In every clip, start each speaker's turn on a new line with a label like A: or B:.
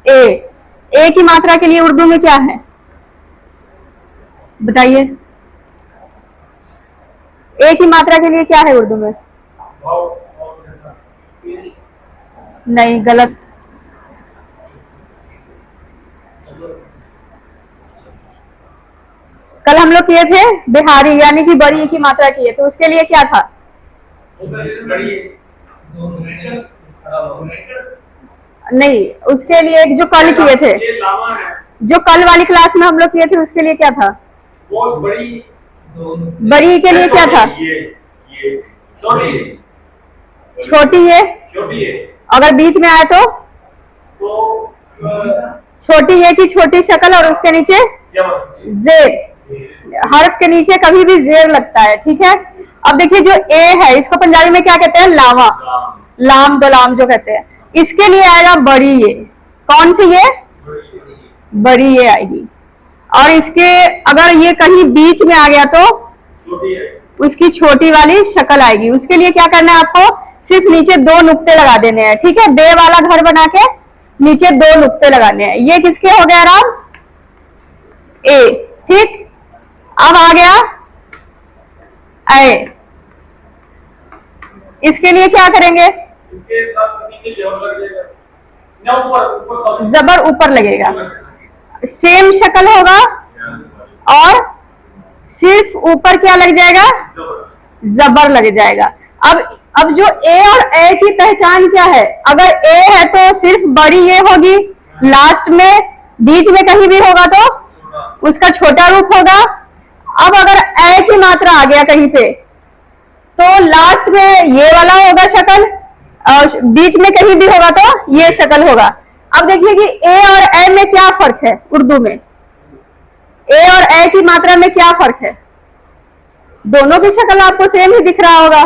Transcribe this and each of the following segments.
A: ए। ए की मात्रा के लिए उर्दू में क्या है बताइए? ए की मात्रा के लिए क्या है उर्दू में? नहीं, गलत। कल हम लोग किए थे बिहारी यानी कि बड़ी की मात्रा किए, तो उसके लिए क्या था? नहीं, उसके लिए जो कल किए थे, जो कल वाली क्लास में हम लोग किए थे, उसके लिए क्या था? बड़ी के लिए क्या था? छोटी है। अगर बीच में आए तो छोटी है की छोटी शक्ल और उसके नीचे जेर, हर्फ के नीचे कभी भी जेर लगता है, ठीक है। अब देखिए जो ए है इसको पंजाबी में क्या कहते हैं? लावा, लाम दलाम जो कहते हैं। इसके लिए आएगा बड़ी ये। कौन सी ये? बड़ी ये आएगी। और इसके अगर ये कहीं बीच में आ गया तो उसकी छोटी वाली शक्ल आएगी। उसके लिए क्या करना है आपको? सिर्फ नीचे 2 नुक्ते लगा देने हैं, ठीक है। बे वाला घर बना के नीचे 2 नुक्ते लगाने हैं। ये किसके हो गया राम? ए, ठीक। अब आ गया ए। इसके लिए क्या करेंगे? जबर ऊपर लगेगा, सेम शक्ल होगा और सिर्फ ऊपर क्या लग जाएगा? जबर लग जाएगा। अब जो ए और ए की पहचान क्या है? अगर ए है तो सिर्फ बड़ी ये होगी, लास्ट में बीच में कहीं भी होगा तो उसका छोटा रूप होगा। अब अगर ए की मात्रा आ गया कहीं पे तो लास्ट में ये वाला होगा शक्ल, और बीच में कहीं भी होगा तो ये शक्ल होगा। अब देखिए कि ए और ए में क्या फर्क है उर्दू में? ए और ए की मात्रा में क्या फर्क है? दोनों की शक्ल आपको सेम ही दिख रहा होगा।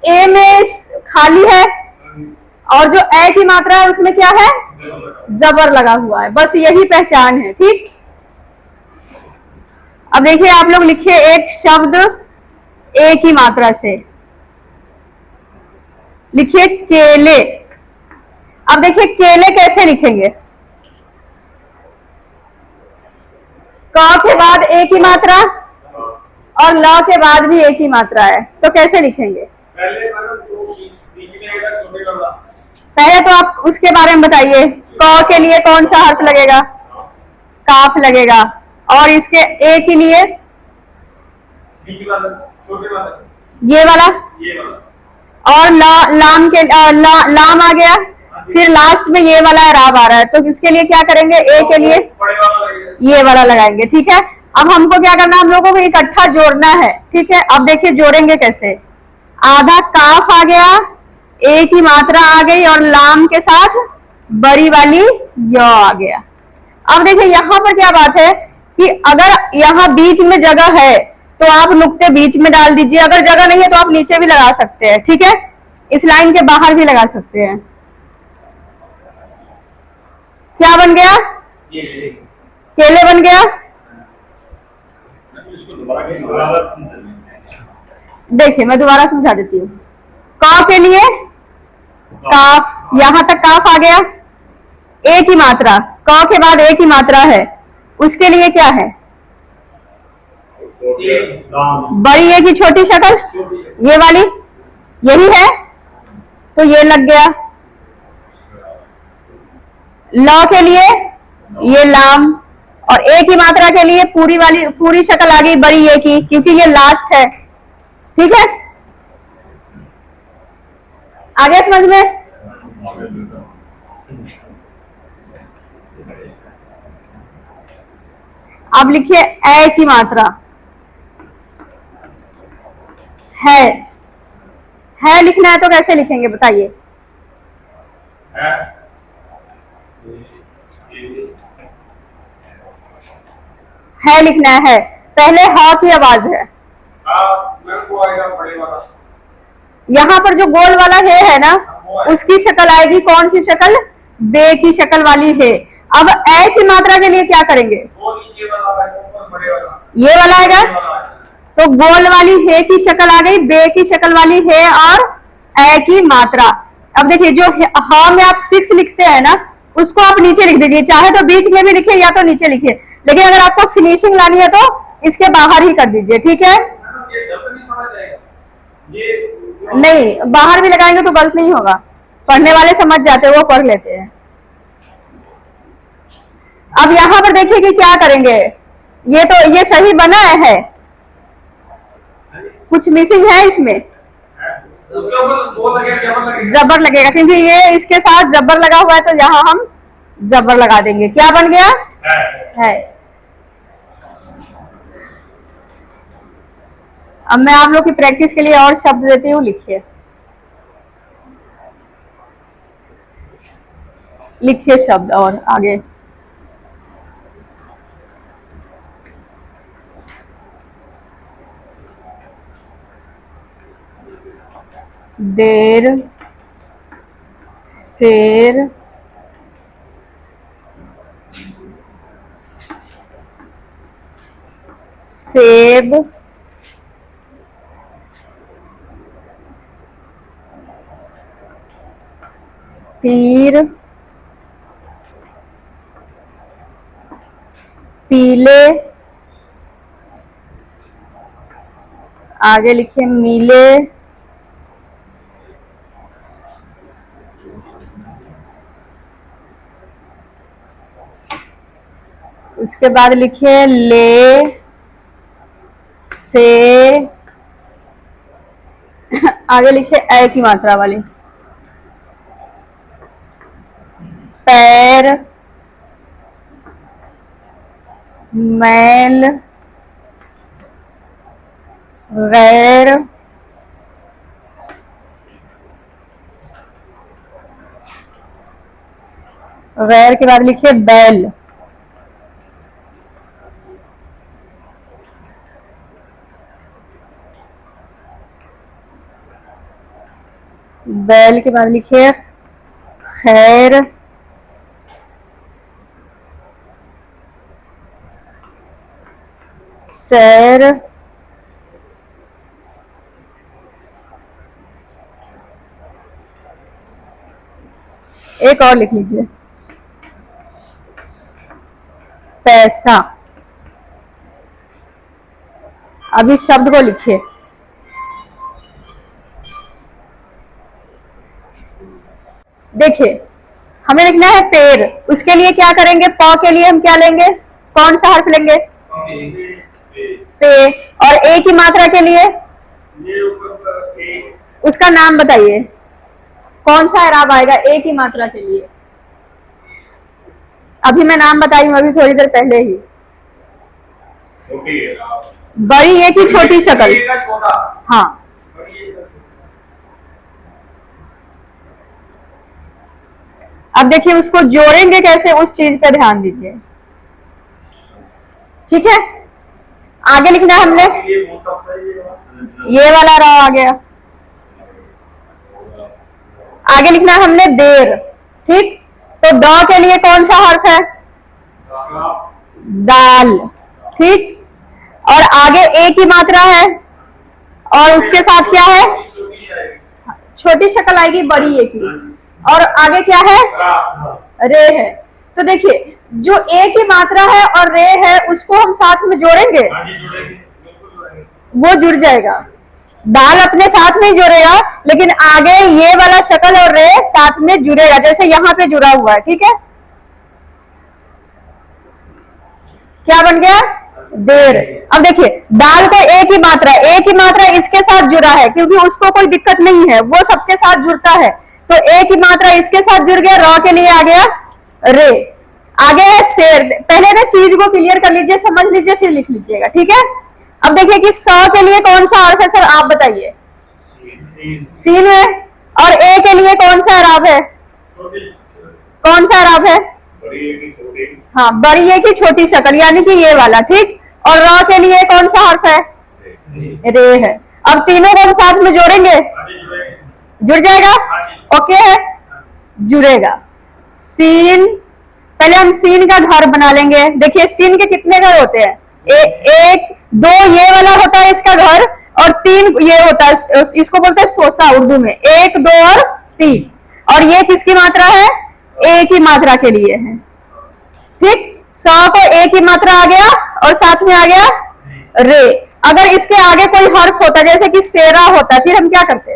A: ए में खाली है और जो ए की मात्रा है उसमें क्या है? जबर लगा हुआ है। बस यही पहचान है, ठीक। अब देखिए आप लोग लिखिए एक शब्द ए की मात्रा से, लिखिए केले। अब देखिए केले कैसे लिखेंगे? क के बाद ए की मात्रा और ल के बाद भी ए की मात्रा है, तो कैसे लिखेंगे? पहले तो आप उसके बारे में बताइए। क के लिए कौन सा हर्फ लगेगा? काफ लगेगा। और इसके ए के लिए ये वाला। और लाम के लाम आ गया, फिर लास्ट में ये वाला राब आ रहा है, तो इसके लिए क्या करेंगे? ए के लिए ये वाला लगाएंगे, ठीक है। अब हमको क्या करना है? हम लोगों को इकट्ठा जोड़ना है, ठीक है। अब देखिए जोड़ेंगे कैसे? आधा काफ आ गया, ए की मात्रा आ गई और लाम के साथ बड़ी वाली य आ गया। अब देखिए यहाँ पर क्या बात है कि अगर यहाँ बीच में जगह है तो आप नुक्ते बीच में डाल दीजिए, अगर जगह नहीं है तो आप नीचे भी लगा सकते हैं, ठीक है। इस लाइन के बाहर भी लगा सकते हैं। क्या बन गया? केले बन गया। देखिए मैं दोबारा समझा देती हूँ। क के लिए काफ, यहां तक काफ आ गया। ए की मात्रा, क के बाद ए की मात्रा है, उसके लिए क्या है? बड़ी ए की छोटी शक्ल, ये वाली, यही है, तो ये लग गया। ल के लिए ये लाम, और ए की मात्रा के लिए पूरी शक्ल आ गई बड़ी ए की, क्योंकि ये लास्ट है, ठीक है। आगे समझ में? अब लिखिए ए की मात्रा है लिखना है तो कैसे लिखेंगे बताइए? है लिखना है, पहले ह की आवाज है। यहाँ पर जो गोल वाला है ना, उसकी शक्ल आएगी कौन सी शक्ल? बे की शक्ल वाली है। अब ए की मात्रा के लिए क्या करेंगे? ये वाला आएगा, तो गोल वाली है की शक्ल आ गई, बे की शक्ल वाली है और ए की मात्रा। अब देखिए जो हा में आप 6 लिखते हैं ना, उसको आप नीचे लिख दीजिए, चाहे तो बीच में भी लिखिए या तो नीचे लिखिए, लेकिन अगर आपको फिनिशिंग लानी है तो इसके बाहर ही कर दीजिए, ठीक है। नहीं, बाहर भी लगाएंगे तो गलत नहीं होगा, पढ़ने वाले समझ जाते हैं, वो पढ़ लेते हैं। अब यहां पर देखिए कि क्या करेंगे, ये सही बना है, कुछ मिसिंग है इसमें, जबर लगेगा क्योंकि ये इसके साथ जबर लगा हुआ है, तो यहाँ हम जबर लगा देंगे। क्या बन गया है। अब मैं आप लोग की प्रैक्टिस के लिए और शब्द देती हूँ, लिखिए लिखिए शब्द और आगे। देर, शेर, सेब, तीर, पीले, आगे लिखिए मीले, उसके बाद लिखिए ले, से, आगे लिखिए ए की मात्रा वाली, पैर, मैल, गैर, गैर के बाद लिखिए बैल, बैल के बाद लिखिए खैर, सैर, एक और लिख लीजिए पैसा। अब इस शब्द को लिखिए, देखिए हमें लिखना है पेड़, उसके लिए क्या करेंगे, प के लिए हम क्या लेंगे, कौन सा हर्फ लेंगे, पे, और ए की मात्रा के लिए उसका नाम बताइए, कौन सा एराब आएगा ए की मात्रा के लिए। अभी मैं नाम बताई हूं, अभी थोड़ी देर पहले ही। बड़ी ए की छोटी शक्ल, हाँ। अब देखिए उसको जोड़ेंगे कैसे, उस चीज पे ध्यान दीजिए, ठीक है। आगे लिखना है हमने, ये वाला रहा आ गया। आगे लिखना है हमने देर, ठीक। तो ड के लिए कौन सा हर्फ है, दाल, ठीक। और आगे ए की मात्रा है, और उसके साथ क्या है, छोटी शक्ल आएगी बड़ी ए की, और आगे क्या है, रे है। तो देखिए जो ए की मात्रा है और रे है, उसको हम साथ में जोड़ेंगे, वो जुड़ जाएगा। दाल अपने साथ में जोड़ेगा, लेकिन आगे ये वाला शक्ल और रे साथ में जुड़ेगा, जैसे यहां पे जुड़ा हुआ है, ठीक है। क्या बन गया, देर। अब देखिए दाल को ए की मात्रा इसके साथ जुड़ा है, क्योंकि उसको कोई दिक्कत नहीं है, वो सबके साथ जुड़ता है, तो ए की मात्रा इसके साथ जुड़ गया, र के लिए आ गया रे। आगे है शेर। पहले ना चीज को क्लियर कर लीजिए, समझ लीजिए, फिर लिख लीजिएगा, ठीक है। अब देखिए कि स के लिए कौन सा हर्फ है सर, आप बताइए। सीन है। और ए के लिए कौन सा अराब है, कौन सा अराब है, हाँ बड़ी ए की छोटी शक्ल, यानी कि ये वाला, ठीक। और र के लिए कौन सा हर्फ है, रे है। अब तीनों को हम साथ में जोड़ेंगे, जुड़ जाएगा, ओके है, जुड़ेगा। सीन, पहले हम सीन का घर बना लेंगे। देखिए सीन के कितने घर होते हैं, एक दो ये वाला होता है इसका घर, और तीन ये होता है, इसको बोलते हैं सोसा उर्दू में, एक दो और तीन। और ये किसकी मात्रा है? ए की मात्रा के लिए है। ठीक, 100 को ए की मात्रा आ गया और साथ में आ गया रे। अगर इसके आगे कोई हर्फ होता जैसे कि सेरा होता, फिर हम क्या करते?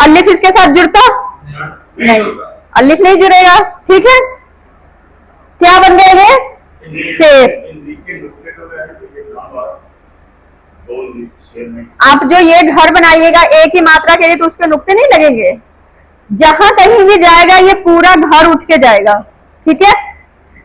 A: अलिफ इसके साथ जुड़ता नहीं, अलिफ नहीं जुड़ेगा। ठीक है, क्या बन गया ये? सेब। आप जो ये घर बनाइएगा ए की मात्रा के लिए, तो उसके नुक्ते नहीं लगेंगे। जहां कहीं भी जाएगा ये पूरा घर उठ के जाएगा। ठीक है,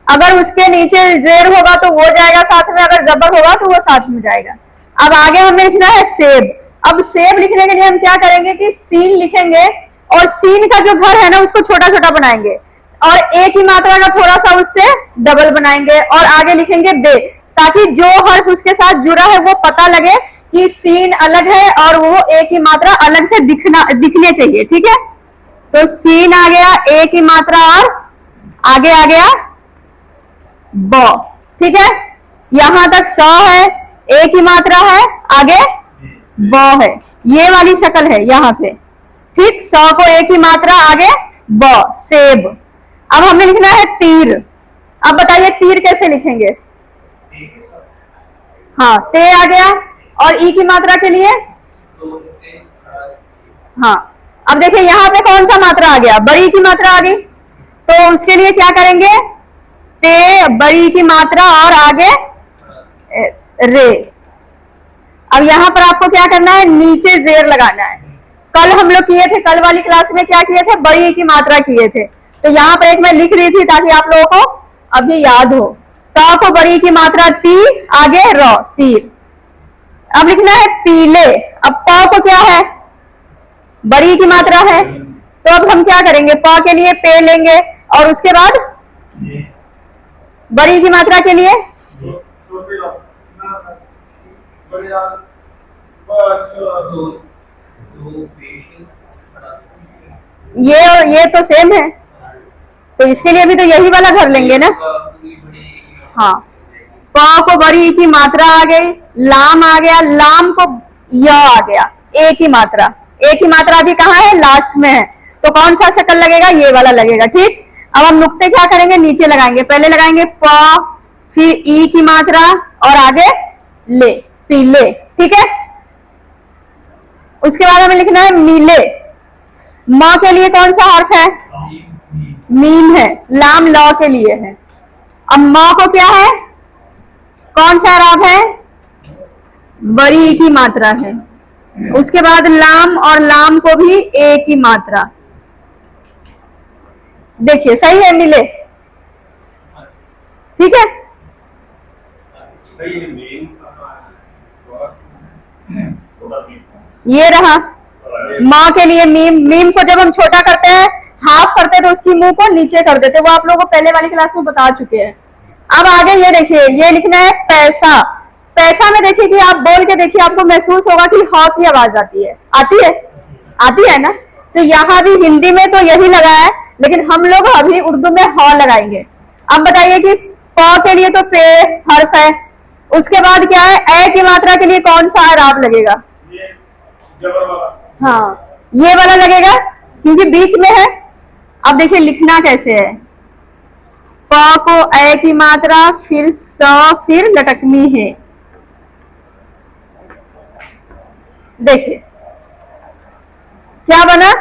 A: अगर उसके नीचे जेर होगा तो वो जाएगा साथ में, अगर जबर होगा तो वो साथ में जाएगा। अब आगे हमें लिखना है सेब। अब सेब लिखने के लिए हम क्या करेंगे कि सीन लिखेंगे, और सीन का जो घर है ना उसको छोटा छोटा बनाएंगे, और ए की मात्रा का थोड़ा सा उससे डबल बनाएंगे, और आगे लिखेंगे बे, ताकि जो हर्फ उसके साथ जुड़ा है वो पता लगे कि सीन अलग है और वो ए की मात्रा अलग से दिखने चाहिए। ठीक है, तो सीन आ गया ए की मात्रा, और आगे आ गया ब। ठीक है, यहां तक 100 है, ए की मात्रा है, आगे ब है, ये वाली शक्ल है यहां पे। ठीक, 100 को ए की मात्रा, आगे ब, सेब। अब हमें लिखना है तीर। अब बताइए तीर कैसे लिखेंगे? हाँ, ते आ गया, और ई की मात्रा के लिए हाँ। अब देखिए यहां पे कौन सा मात्रा आ गया? बड़ी की मात्रा आ गई, तो उसके लिए क्या करेंगे? ते बड़ी की मात्रा और आगे रे। अब यहां पर आपको क्या करना है? नीचे जेर लगाना है। कल हम लोग किए थे, कल वाली क्लास में क्या किए थे? बड़ी की मात्रा किए थे। तो यहाँ पर एक मैं लिख रही थी ताकि आप लोगों को अभी याद हो। त को बड़ी की मात्रा ती, आगे र, तीर। अब लिखना है पीले। अब प को क्या है? बड़ी की मात्रा है, तो अब हम क्या करेंगे? प के लिए पे लेंगे, और उसके बाद बड़ी की मात्रा के लिए ये तो सेम है, तो इसके लिए भी तो यही वाला भर लेंगे ना। हाँ, प को बड़ी की मात्रा आ गई, लाम आ गया, लाम को य आ गया, ए की मात्रा। ए की मात्रा अभी कहाँ है? लास्ट में है, तो कौन सा शक्ल लगेगा? ये वाला लगेगा। ठीक, अब हम नुक्ते क्या करेंगे? नीचे लगाएंगे। पहले लगाएंगे प, फिर ई की मात्रा, और आगे ले, पीले। ठीक है, उसके बाद हमें लिखना है मिले। म के लिए कौन सा हर्फ है? मीम है, लाम लौ के लिए है। अब म को क्या है? कौन सा अराब है? बड़ी की मात्रा है। उसके बाद लाम, और लाम को भी ए की मात्रा। देखिए सही है, मिले। ठीक है, ये रहा माँ के लिए मीम। मीम को जब हम छोटा करते हैं, हाफ करते हैं, तो उसकी मुंह को नीचे कर देते हैं। वो आप लोगों को पहले वाली क्लास में बता चुके हैं। अब आगे ये देखिए, ये लिखना है पैसा। पैसा में देखिए कि आप बोल के देखिए, आपको महसूस होगा कि ह की आवाज आती है। आती है? आती है ना। तो यहाँ भी हिंदी में तो यही लगा है, लेकिन हम लोग अभी उर्दू में ह लगाएंगे। अब बताइए कि प के लिए तो पे हर्फ है, उसके बाद क्या है? ए की मात्रा के लिए कौन सा अराब लगेगा? हाँ, ये वाला लगेगा, क्योंकि बीच में है। अब देखिए लिखना कैसे है। प को ए की मात्रा, फिर स, फिर लटकनी है। देखिए क्या बना?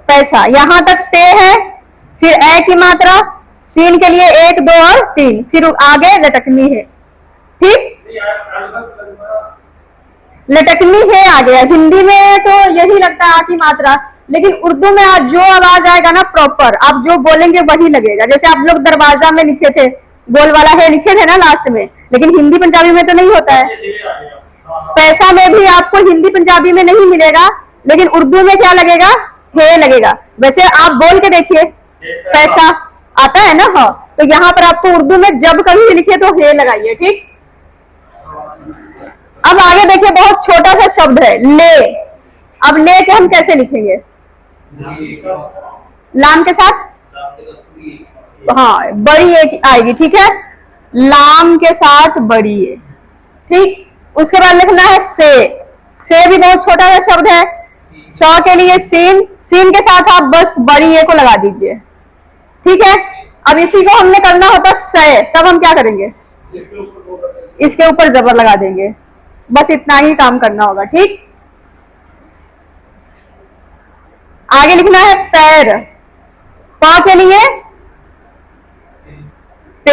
A: पैसा। यहां तक पे है, फिर ए की मात्रा, सीन के लिए 1 2 और 3, फिर आगे लटकनी है। ठीक, लटकनी है आ गया। हिंदी में तो यही लगता है आ की मात्रा, लेकिन उर्दू में आज जो आवाज आएगा ना प्रॉपर, आप जो बोलेंगे वही लगेगा। जैसे आप लोग दरवाजा में लिखे थे, गोल वाला है लिखे थे ना लास्ट में, लेकिन हिंदी पंजाबी में तो नहीं होता है। पैसा में भी आपको हिंदी पंजाबी में नहीं मिलेगा, लेकिन उर्दू में क्या लगेगा? हे लगेगा। वैसे आप बोल के देखिए, पैसा आता है ना। हाँ, तो यहाँ पर आपको उर्दू में जब कभी भी लिखे तो हे लगाइए। ठीक, अब आगे देखिए, बहुत छोटा सा शब्द है ले। अब ले के हम कैसे लिखेंगे? लाम के साथ, हाँ, बड़ी एक आएगी। ठीक है, लाम के साथ बड़ी है। ठीक, उसके बाद लिखना है से। से भी बहुत छोटा सा शब्द है, स के लिए सीन, सीन के साथ आप बस बड़ी ए को लगा दीजिए, ठीक है। अब इसी को हमने करना होता से, तब हम क्या करेंगे, इसके ऊपर जबर लगा देंगे, बस इतना ही काम करना होगा, ठीक। आगे लिखना है पैर, प के लिए पे,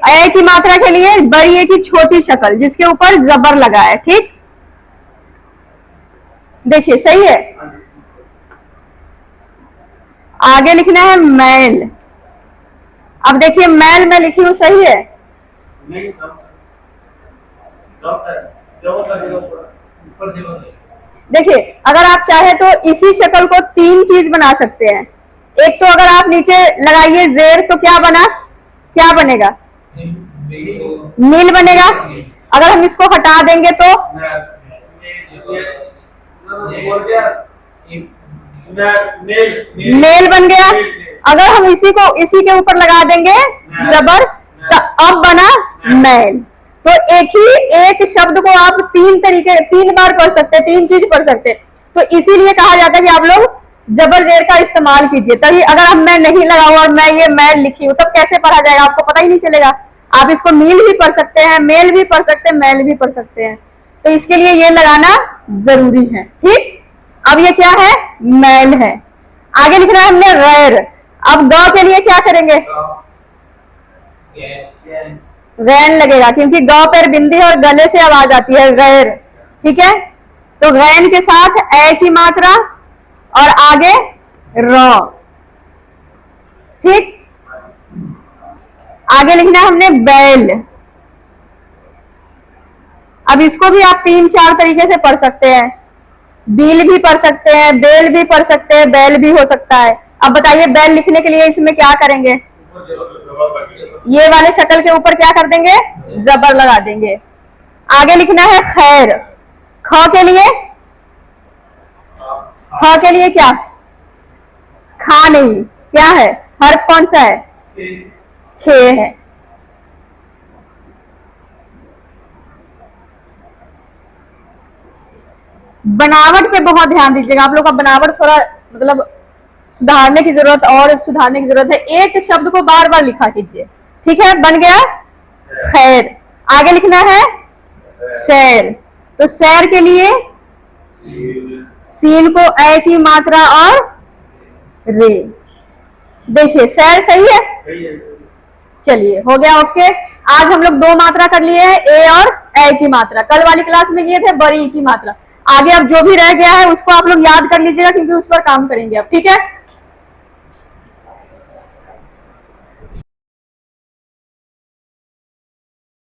A: ए की मात्रा के लिए बड़ी ए की छोटी शक्ल जिसके ऊपर जबर लगा है, ठीक। देखिए सही है। आगे लिखना है मैल। अब देखिए मैल मैं लिखी हूं, सही है। देखिए अगर आप चाहे तो इसी शक्ल को तीन चीज बना सकते हैं। एक तो अगर आप नीचे लगाइए जेर, तो क्या बना, क्या बनेगा, नील बनेगा। अगर हम इसको हटा देंगे तो मेल बन गया। अगर हम इसी के ऊपर लगा देंगे जबर, तो अब बना मैल। तो एक शब्द को आप तीन बार पढ़ सकते हैं, तीन चीज पढ़ सकते हैं। तो इसीलिए कहा जाता है कि आप लोग जबर जेर का इस्तेमाल कीजिए, तभी। अगर हम मैं नहीं लगाऊं और मैं ये मैल लिखी हूं, तब कैसे पढ़ा जाएगा, आपको पता ही नहीं चलेगा। आप इसको मील भी पढ़ सकते हैं, मेल भी पढ़ सकते हैं, मैल भी पढ़ सकते हैं। तो इसके लिए ये लगाना जरूरी है, ठीक। अब ये क्या है, मैल है। आगे लिखना है हमने रैर। अब ग के लिए क्या करेंगे, रैन लगेगा, क्योंकि ग पर बिंदी और गले से आवाज आती है, रैर, ठीक है। तो रैन के साथ ए की मात्रा और आगे र, ठीक। आगे लिखना है हमने बैल। अब इसको भी आप तीन चार तरीके से पढ़ सकते हैं, बील भी पढ़ सकते हैं, बेल भी पढ़ सकते हैं, बैल भी हो सकता है। अब बताइए बैल लिखने के लिए इसमें क्या करेंगे, ये वाले शक्ल के ऊपर क्या कर देंगे, जबर लगा देंगे। आगे लिखना है खैर। ख के लिए, ख के लिए क्या, खा नहीं, क्या है, हर्फ कौन सा है, खे है। बनावट पे बहुत ध्यान दीजिएगा, आप लोग का बनावट थोड़ा मतलब सुधारने की जरूरत है। एक शब्द को बार बार लिखा कीजिए, ठीक है। बन गया खैर। आगे लिखना है सैर। तो सैर के लिए सीन को ए की मात्रा और रे। देखिए सैर सही है, चलिए हो गया, ओके। आज हम लोग दो मात्रा कर लिए हैं, ए और ए की मात्रा। कल वाली क्लास में किए थे बड़ी की मात्रा। आगे अब जो भी रह गया है उसको आप लोग याद कर लीजिएगा, क्योंकि उस पर काम करेंगे अब, ठीक है।